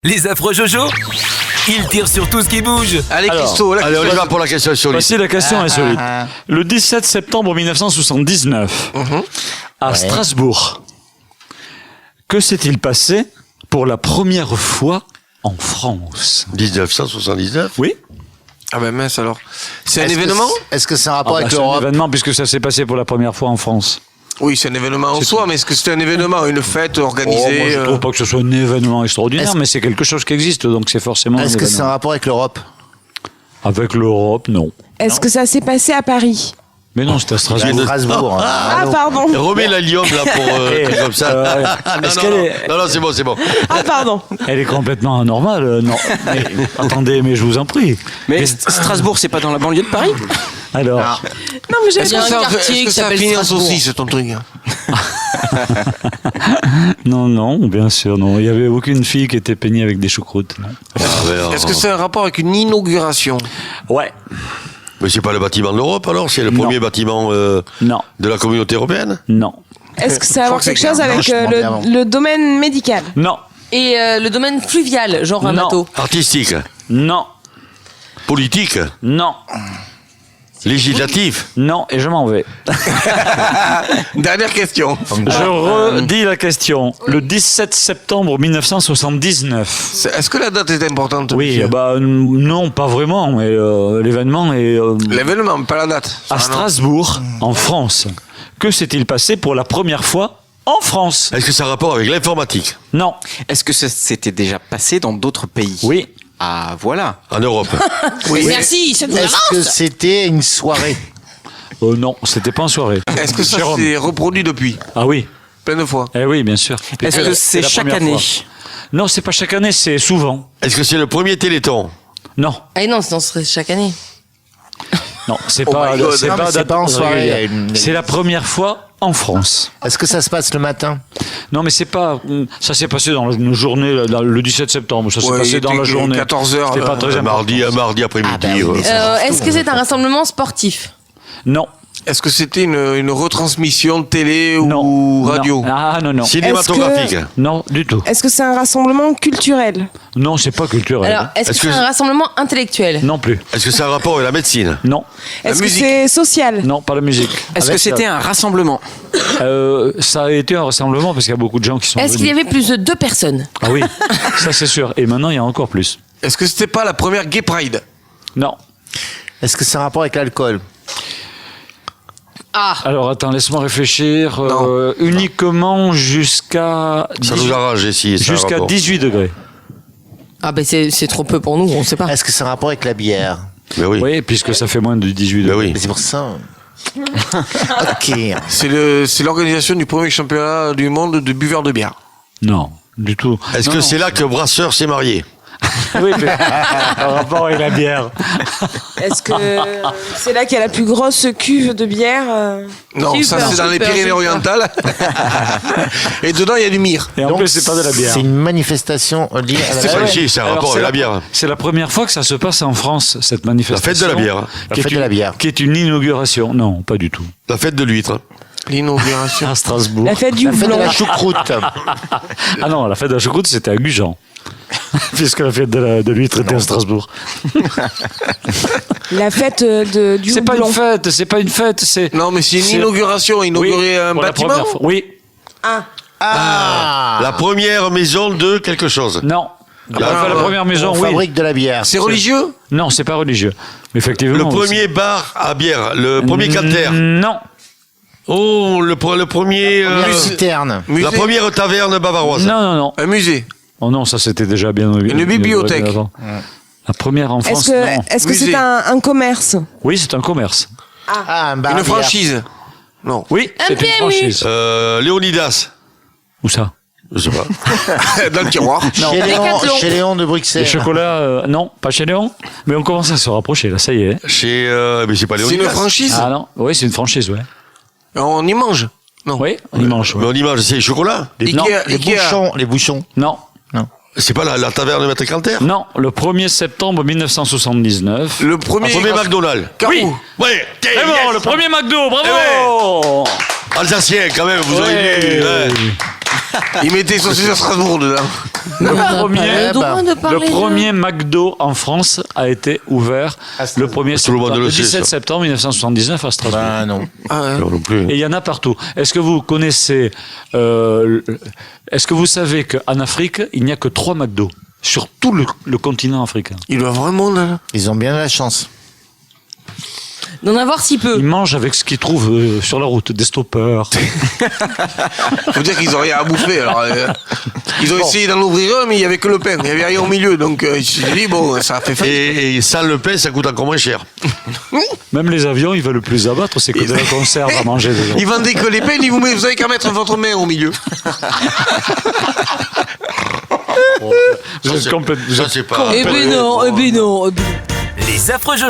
Les affreux Jojo, ils tirent sur tout ce qui bouge. Allez, Alors, Christo, là, Allez, on y va pour la question insolite. Voici la question insolite. Le 17 septembre 1979, à Strasbourg, que s'est-il passé pour la première fois en France? 1979. Oui. Ah ben mince alors. C'est un Est-ce que événement Est-ce que c'est un rapport avec C'est un l'Europe? événement puisque ça s'est passé pour la première fois en France. Oui, c'est un événement en soi, mais est-ce que c'est un événement, une fête Moi, organisée je trouve pas que ce soit un événement extraordinaire, Est-ce- mais c'est quelque chose qui existe, donc c'est forcément un Est-ce que c'est un événement. rapport avec l'Europe? Avec l'Europe, non. Est-ce que ça s'est passé à Paris? Mais non, c'était à Strasbourg. Strasbourg. Ah, pardon. Remets l'allium là pour comme ça. Non, Est-ce non, qu'elle non. est- Non, non, c'est bon, c'est bon. Ah, pardon. Elle est complètement anormale, non. Mais, attendez, mais je vous en prie. Mais Strasbourg, c'est pas dans la banlieue de Paris? Alors, Non, mais Est-ce j'ai que un ça, quartier est-ce que qui ça s'appelle finit en Strasbourg. saucisse, ton truc? non, bien sûr, non. Il n'y avait aucune fille qui était peignée avec des choucroutes. Non. Est-ce que c'est un rapport avec une inauguration? Ouais. Mais c'est pas le bâtiment de l'Europe alors? C'est le Non. premier bâtiment Non, de la communauté européenne? non, Est-ce que ça a à Je voir crois que quelque c'est chose clair. avec Non, je demandais avant. le domaine médical? non, Et le domaine fluvial, genre un Non. bateau. Artistique? non, Politique? non, Législatif? non, et je m'en vais. Dernière question. Je redis la question. Le 17 septembre 1979. Est-ce que la date est importante? Oui, monsieur bah non, pas vraiment, mais l'événement est L'événement, pas la date. à Strasbourg, en France. Que s'est-il passé pour la première fois en France? Est-ce que ça a rapport avec l'informatique? Non. Est-ce que ça s'était déjà passé dans d'autres pays? Oui. Ah, voilà. En Europe? Merci, ça nous Est-ce que c'était une soirée? Non, c'était pas en soirée. Est-ce que ça Jérôme. s'est reproduit depuis? Ah oui. Plein de fois. Eh oui, bien sûr. Est-ce que c'est la chaque première année? fois. Non, c'est pas chaque année, c'est souvent. Est-ce que c'est le premier Téléthon? Non, Ah non, sinon ce serait chaque année. non, c'est Oh pas, my God. c'est Non, pas, mais c'est pas en soirée, régulière. il y a une- C'est la première fois en France. Est-ce que ça se passe le matin? Non, mais c'est pas. Ça s'est passé dans une journée, le 17 septembre. Ça s'est Ouais, il passé dans était la journée. 14 heures, C'était pas très important. Un mardi après-midi. Ah, bah oui, ouais. mais Est-ce que c'est un rassemblement sportif? Non, Est-ce que c'était une retransmission de télé non. ou radio? Non. Ah non, non. Cinématographique? Non, du tout. Est-ce que c'est un rassemblement culturel? Non, c'est pas culturel. Alors, est-ce que Est-ce c'est que- un rassemblement intellectuel? Non plus. Est-ce que ça a un rapport avec la médecine? Non, Est-ce que musique. c'est social? non, pas la musique. Est-ce que Avec c'était un rassemblement? Ça a été un rassemblement parce qu'il y a beaucoup de gens qui sont Est-ce qu'il y venus. avait plus de 2 personnes? Ah oui, ça c'est sûr. Et maintenant, il y a encore plus. Est-ce que c'était pas la première Gay Pride? Non. Est-ce que c'est un rapport avec l'alcool? Ah, Alors attends, laisse-moi réfléchir. Non. Uniquement jusqu'à Ça nous arrange ici. ça a un jusqu'à rapport. 18 degrés. ah ben c'est trop peu pour nous, on sait pas. Est-ce que c'est un rapport avec la bière? Mais oui. Oui, puisque ça fait moins de 18 Mais degrés. oui. Mais c'est pour ça. Ok. C'est l'organisation du premier championnat du monde de buveurs de bière. Non, du tout. Est-ce Non, que non. c'est là que Brasseur s'est marié? Oui, mais en rapport avec la bière. Est-ce que c'est là qu'il y a la plus grosse cuve de bière? Non, ça Super, c'est dans les super, Pyrénées-Orientales. Et dedans il y a du mire. Et en Donc, plus, c'est pas de la bière. C'est une manifestation liée à la C'est bière. pas ici, c'est un Alors, rapport c'est avec la bière. C'est la première fois que ça se passe en France, cette manifestation. La fête de la bière. Qui est La fête de une- la bière. Qui est une inauguration. Non, pas du tout. La fête de l'huître. L'inauguration. À Strasbourg. La fête du La fête de blanc. la choucroute. Ah non, la fête de la choucroute, c'était à Gujan. Puisque la fête de l'huître était à Strasbourg. La fête du C'est pas houblon. une fête, c'est pas une fête, c'est. Non, mais c'est une C'est- inauguration. Inaugurer un pour la bâtiment. première fois. Oui, Ah. La première maison de quelque chose. non. Enfin, la première maison, On oui. fabrique de la bière. C'est religieux? Non, c'est pas religieux. Mais effectivement. Le aussi. premier bar à bière. Le premier calter. Non. Oh, le premier. La citerne. La Musée? première taverne bavaroise. Non, non, non. Un musée? Oh non, ça c'était déjà bien. Une bibliothèque. avant. La première en France, Est-ce non. que est-ce que Musée. c'est un commerce? Oui, c'est un commerce. Ah, un bar à Une bière. franchise? Non. Oui, c'est une PMU. franchise. Léonidas. Où ça? Je sais pas. Dans le tiroir. Décathlon. Chez Léon de Les Bruxelles. chocolats, non, pas chez Léon. Mais on commence à se rapprocher, là, ça y est. Chez. Mais c'est pas C'est une Léonidas. franchise? Ah non, oui, c'est une franchise, ouais. On y mange? Non. Oui, on y mange. Mais ouais. on y mange, c'est les chocolats. Non, Ikea, Les Ikea. bouchons. Les bouchons. Non, C'est pas la taverne de Maître Canter. non, le 1er septembre 1979. Le premier. Premier McDonald's. Carreau. Oui. Ouais. C'est bon, le premier McDo, bravo. Alsacien, quand même, vous auriez dû. Ouais. Ouais. Ils mettaient saucisses à Strasbourg dedans. On n'a pas premier- le droit de Le parler premier McDo en France a été ouvert le 1er Tout le monde septembre, le le sait, 17 ça. septembre 1979 à Strasbourg. Ben non. Ah ouais. Non, non plus. Et il y en a partout. Est-ce que vous connaissez... est-ce que vous savez qu'en Afrique, il n'y a que 3 McDo sur tout le continent africain? Il doit vraiment là. Ils ont bien de la chance. d'en avoir si peu. Ils mangent avec ce qu'ils trouvent sur la route, des stoppers. Faut dire qu'ils ont rien à bouffer. Alors, ils ont essayé d'en ouvrir un, mais il y avait que le pain. Il n'y avait rien au milieu. Donc, ils se sont dit, bon, ça a fait faillite. Et sans le pain, ça coûte encore moins cher. Même les avions, ils veulent plus abattre, c'est que de la conserve à manger. Déjà. Ils vendaient que les pains, ils vous avez qu'à mettre votre main au milieu. Vous êtes complètement- vous Ça, êtes c'est pas. Eh ben non, eh ben non, eh ben non. Les affreux Jojo.